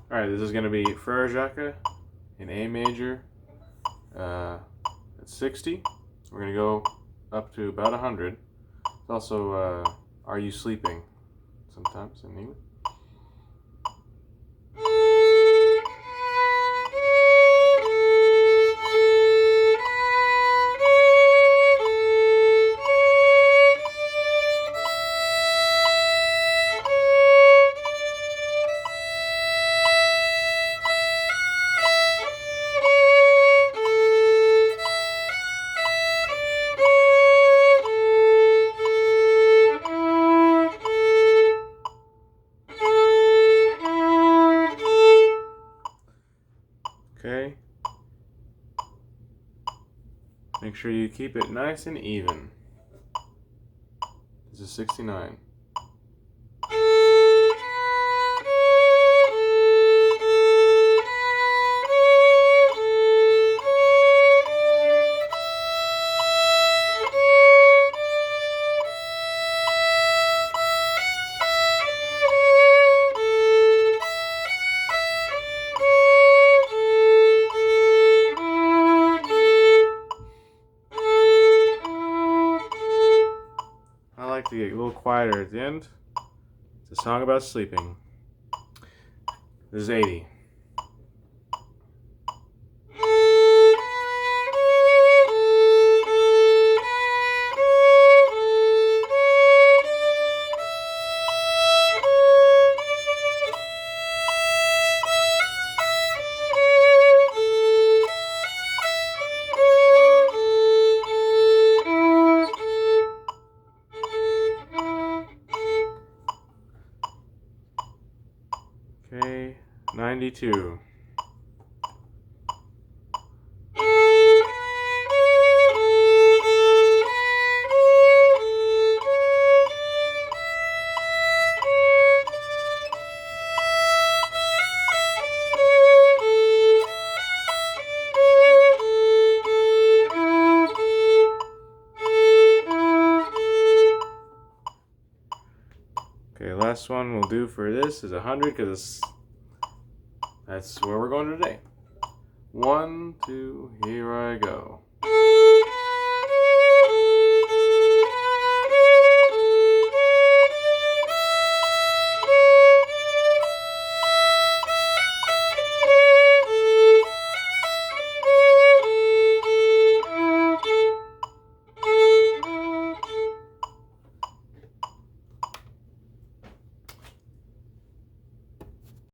Alright, this is going to be Frere Jacques in A major at 60. We're going to go up to about 100. It's also Are You Sleeping sometimes in English. Okay. Make sure you keep it nice and even. This is 69. I like to get a little quieter at the end. It's a song about sleeping. This is 80. Okay, 92. Okay, last one we'll do for this is 100 because that's where we're going today. 1, 2, here I go.